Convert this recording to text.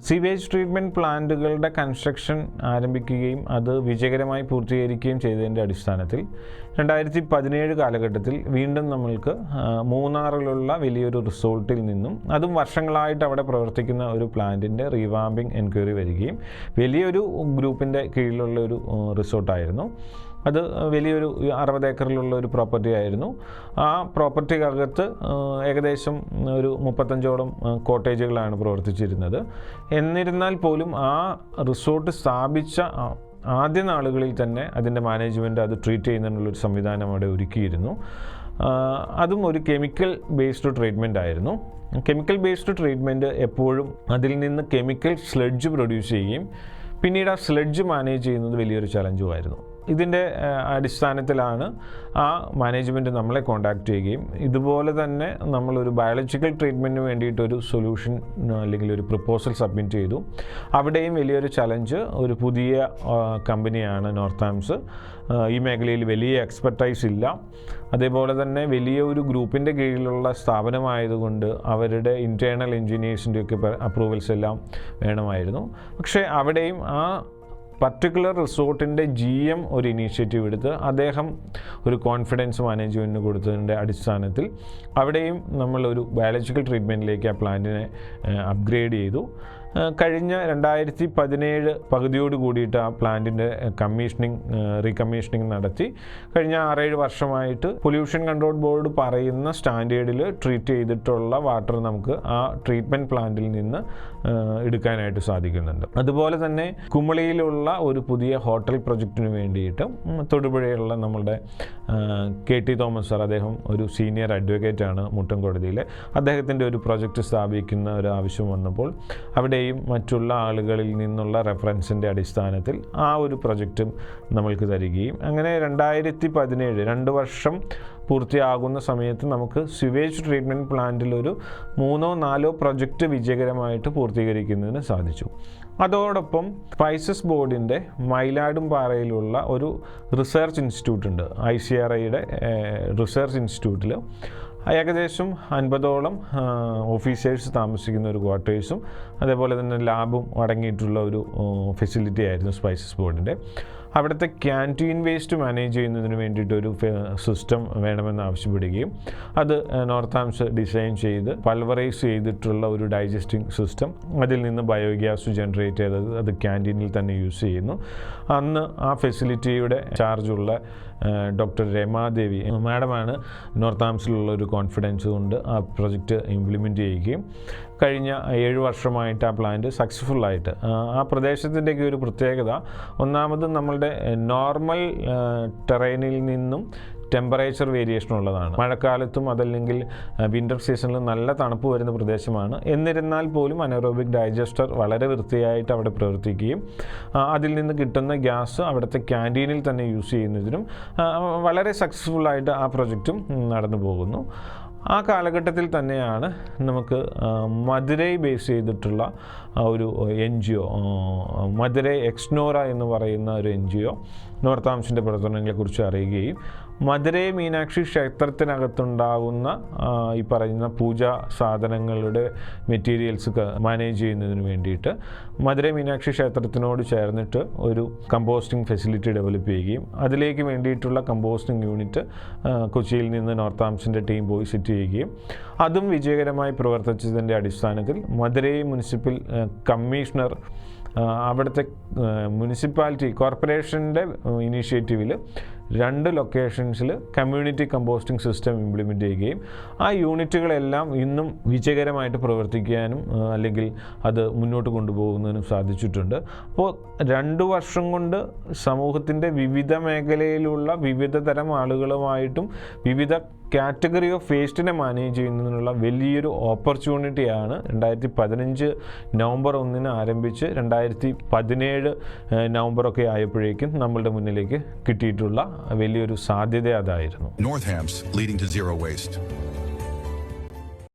Sewage treatment പ്ലാന്റുകളുടെ construction ആരംഭിക്കുകയും അത് വിജയകരമായി പൂർത്തീകരിക്കുകയും ചെയ്തതിൻ്റെ അടിസ്ഥാനത്തിൽ 2017 കാലഘട്ടത്തിൽ വീണ്ടും നമ്മൾക്ക് മൂന്നാറിലുള്ള വലിയൊരു റിസോർട്ടിൽ നിന്നും അതും വർഷങ്ങളായിട്ട് അവിടെ പ്രവർത്തിക്കുന്ന ഒരു പ്ലാന്റിൻ്റെ റീവാമ്പിംഗ് എൻക്വയറി വരികയും വലിയൊരു ഗ്രൂപ്പിൻ്റെ കീഴിലുള്ള ഒരു റിസോർട്ടായിരുന്നു. അത് വലിയൊരു 60 ഏക്കറിലുള്ള ഒരു പ്രോപ്പർട്ടി ആയിരുന്നു. ആ പ്രോപ്പർട്ടിക്കകത്ത് ഏകദേശം ഒരു 35ഓളം കോട്ടേജുകളാണ് പ്രവർത്തിച്ചിരുന്നത്. എന്നിരുന്നാൽ പോലും ആ റിസോർട്ട് സ്ഥാപിച്ച ആദ്യ നാളുകളിൽ തന്നെ അതിൻ്റെ മാനേജ്മെൻറ്റ് അത് ട്രീറ്റ് ചെയ്യുന്നതിനുള്ളൊരു സംവിധാനം അവിടെ ഒരുക്കിയിരുന്നു. അതും ഒരു കെമിക്കൽ ബേസ്ഡ് ട്രീറ്റ്മെൻ്റ് ആയിരുന്നു. കെമിക്കൽ ബേസ്ഡ് ട്രീറ്റ്മെൻറ്റ് എപ്പോഴും അതിൽ നിന്ന് കെമിക്കൽ സ്ലഡ്ജ് പ്രൊഡ്യൂസ് ചെയ്യുകയും പിന്നീട് ആ സ്ലഡ്ജ് മാനേജ് ചെയ്യുന്നത് വലിയൊരു ചലഞ്ചുമായിരുന്നു. ഇതിൻ്റെ അടിസ്ഥാനത്തിലാണ് ആ മാനേജ്മെൻറ്റ് നമ്മളെ കോൺടാക്റ്റ് ചെയ്യുകയും ഇതുപോലെ തന്നെ നമ്മളൊരു ബയോളജിക്കൽ ട്രീറ്റ്മെൻറ്റിന് വേണ്ടിയിട്ടൊരു സൊല്യൂഷൻ അല്ലെങ്കിൽ ഒരു പ്രപ്പോസൽ സബ്മിറ്റ് ചെയ്തു. അവിടെയും വലിയൊരു ചലഞ്ച് ഒരു പുതിയ കമ്പനിയാണ് നോർത്താംസ്. ഈ മേഖലയിൽ വലിയ എക്സ്പെർട്ടൈസ് ഇല്ല. അതേപോലെ തന്നെ വലിയ ഒരു ഗ്രൂപ്പിൻ്റെ കീഴിലുള്ള സ്ഥാപനമായതുകൊണ്ട് അവരുടെ ഇൻറ്റേർണൽ എൻജിനീയേഴ്സിൻ്റെയൊക്കെ അപ്രൂവൽസ് എല്ലാം വേണമായിരുന്നു. പക്ഷേ അവിടെയും ആ പർട്ടിക്കുലർ റിസോർട്ടിൻ്റെ GM ഒരു ഇനീഷ്യേറ്റീവ് എടുത്ത് അദ്ദേഹം ഒരു കോൺഫിഡൻസ് മാനേജ്മെൻറ്റിന് കൊടുത്തതിൻ്റെ അടിസ്ഥാനത്തിൽ അവിടെയും നമ്മളൊരു ബയോളജിക്കൽ ട്രീറ്റ്മെൻറ്റിലേക്ക് ആ പ്ലാന്റിനെ അപ്ഗ്രേഡ് ചെയ്തു. കഴിഞ്ഞ 2017 പകുതിയോട് കൂടിയിട്ട് ആ പ്ലാന്റിൻ്റെ റീകമ്മീഷനിങ് നടത്തി. കഴിഞ്ഞ 6-7 വർഷമായിട്ട് പൊല്യൂഷൻ കൺട്രോൾ ബോർഡ് പറയുന്ന സ്റ്റാൻഡേർഡിൽ ട്രീറ്റ് ചെയ്തിട്ടുള്ള വാട്ടർ നമുക്ക് ആ ട്രീറ്റ്മെൻറ്റ് പ്ലാന്റിൽ നിന്ന് എടുക്കാനായിട്ട് സാധിക്കുന്നുണ്ട്. അതുപോലെ തന്നെ കുമളിയിലുള്ള ഒരു പുതിയ ഹോട്ടൽ പ്രൊജക്റ്റിന് വേണ്ടിയിട്ട് തൊടുപുഴയുള്ള നമ്മളുടെ KT തോമസ് സാർ, അദ്ദേഹം ഒരു സീനിയർ അഡ്വക്കേറ്റാണ് മുട്ടം കോടതിയിൽ. അദ്ദേഹത്തിൻ്റെ ഒരു പ്രൊജക്റ്റ് സ്ഥാപിക്കുന്ന ഒരു ആവശ്യം വന്നപ്പോൾ അവിടെ മറ്റുള്ള ആളുകളിൽ നിന്നുള്ള റെഫറൻസിൻ്റെ അടിസ്ഥാനത്തിൽ ആ ഒരു പ്രൊജക്റ്റും നമ്മൾക്ക് തരികയും അങ്ങനെ 2017 2 വർഷം പൂർത്തിയാകുന്ന സമയത്ത് നമുക്ക് സ്യൂവേജ് ട്രീറ്റ്മെൻറ്റ് പ്ലാന്റിലൊരു 3-4 പ്രൊജക്റ്റ് വിജയകരമായിട്ട് പൂർത്തീകരിക്കുന്നതിന് സാധിച്ചു. അതോടൊപ്പം സ്പൈസസ് ബോർഡിൻ്റെ മയിലാടുംപാറയിലുള്ള ഒരു റിസർച്ച് ഇൻസ്റ്റിറ്റ്യൂട്ട് ഉണ്ട്. ICRIയുടെ റിസർച്ച് ഇൻസ്റ്റിറ്റ്യൂട്ടിൽ ഏകദേശം 50ഓളം ഓഫീസേഴ്സ് താമസിക്കുന്ന ഒരു ക്വാർട്ടേഴ്സും അതേപോലെ തന്നെ ലാബും അടങ്ങിയിട്ടുള്ള ഒരു ഫെസിലിറ്റി ആയിരുന്നു സ്പൈസസ് ബോർഡിൻ്റെ. അവിടുത്തെ ക്യാൻറ്റീൻ വേസ്റ്റ് മാനേജ് ചെയ്യുന്നതിന് വേണ്ടിയിട്ടൊരു സിസ്റ്റം വേണമെന്ന് ആവശ്യപ്പെടുകയും അത് നോർത്താംസ് ഡിസൈൻ ചെയ്ത് പൾവറൈസ് ചെയ്തിട്ടുള്ള ഒരു ഡൈജസ്റ്റിംഗ് സിസ്റ്റം, അതിൽ നിന്ന് ബയോഗ്യാസ് ജനറേറ്റ് ചെയ്തത് അത് ക്യാൻറ്റീനിൽ തന്നെ യൂസ് ചെയ്യുന്നു. അന്ന് ആ ഫെസിലിറ്റിയുടെ ചാർജുള്ള ഡോക്ടർ രമാദേവി മാഡമാണ് നോർത്താംസിലുള്ള ഒരു കോൺഫിഡൻസ് കൊണ്ട് ആ പ്രൊജക്റ്റ് ഇംപ്ലിമെൻറ്റ് ചെയ്യുകയും കഴിഞ്ഞ 7 വർഷമായിട്ട് ആ പ്ലാന്റ് സക്സസ്ഫുള്ളായിട്ട് ആ പ്രദേശത്തിൻ്റെയൊക്കെ ഒരു പ്രത്യേകത, ഒന്നാമത് നമ്മളുടെ നോർമൽ ടെറൈനിൽ നിന്നും ടെമ്പറേച്ചർ വേരിയേഷൻ ഉള്ളതാണ്. മഴക്കാലത്തും അതല്ലെങ്കിൽ വിൻ്റർ സീസണിലും നല്ല തണുപ്പ് വരുന്ന പ്രദേശമാണ്. എന്നിരുന്നാൽ പോലും അനറോബിക് ഡൈജസ്റ്റർ വളരെ വൃത്തിയായിട്ട് അവിടെ പ്രവർത്തിക്കുകയും അതിൽ നിന്ന് കിട്ടുന്ന ഗ്യാസ് അവിടുത്തെ ക്യാൻറ്റീനിൽ തന്നെ യൂസ് ചെയ്യുന്നതിനും വളരെ സക്സസ്ഫുള്ളായിട്ട് ആ പ്രൊജക്റ്റും നടന്നു പോകുന്നു. ആ കാലഘട്ടത്തിൽ തന്നെയാണ് നമുക്ക് മധുരൈ ബേസ് ചെയ്തിട്ടുള്ള ഒരു NGO, മധുരൈ എക്സ്നോറ എന്ന് പറയുന്ന ഒരു NGO നോർത്താംസിൻ്റെ പ്രവർത്തനങ്ങളെക്കുറിച്ച് അറിയുകയും മധുരൈ മീനാക്ഷി ക്ഷേത്രത്തിനകത്തുണ്ടാകുന്ന ഈ പറയുന്ന പൂജാ സാധനങ്ങളുടെ മെറ്റീരിയൽസ് മാനേജ് ചെയ്യുന്നതിന് വേണ്ടിയിട്ട് മധുരൈ മീനാക്ഷി ക്ഷേത്രത്തിനോട് ചേർന്നിട്ട് ഒരു കമ്പോസ്റ്റിംഗ് ഫെസിലിറ്റി ഡെവലപ്പ് ചെയ്യുകയും അതിലേക്ക് വേണ്ടിയിട്ടുള്ള കമ്പോസ്റ്റിംഗ് യൂണിറ്റ് കൊച്ചിയിൽ നിന്ന് നോർത്താംസിൻ്റെ ടീം പോയി സെറ്റ് ചെയ്യുകയും അതും വിജയകരമായി പ്രവർത്തിച്ചതിൻ്റെ അടിസ്ഥാനത്തിൽ മധുരൈ മുനിസിപ്പൽ കമ്മീഷണർ അവിടുത്തെ മുനിസിപ്പാലിറ്റി കോർപ്പറേഷൻ്റെ ഇനീഷ്യേറ്റീവിൽ 2 ലൊക്കേഷൻസിൽ കമ്മ്യൂണിറ്റി കമ്പോസ്റ്റിംഗ് സിസ്റ്റം ഇംപ്ലിമെൻറ്റ് ചെയ്യുകയും ആ യൂണിറ്റുകളെല്ലാം ഇന്നും വിജയകരമായിട്ട് പ്രവർത്തിക്കാനും അല്ലെങ്കിൽ അത് മുന്നോട്ട് കൊണ്ടുപോകുന്നതിനും സാധിച്ചിട്ടുണ്ട്. അപ്പോൾ 2 വർഷം കൊണ്ട് സമൂഹത്തിൻ്റെ വിവിധ മേഖലയിലുള്ള വിവിധ തരം ആളുകളുമായിട്ടും വിവിധ കാറ്റഗറി ഓഫ് വേസ്റ്റിനെ മാനേജ് ചെയ്യുന്നതിനുള്ള വലിയൊരു ഓപ്പർച്യൂണിറ്റിയാണ് 2015 നവംബർ 1 ആരംഭിച്ച് 2017 നവംബറൊക്കെ ആയപ്പോഴേക്കും നമ്മളുടെ മുന്നിലേക്ക് കിട്ടിയിട്ടുള്ള വലിയൊരു സാധ്യത അതായിരുന്നു. Northams, leading to zero waste.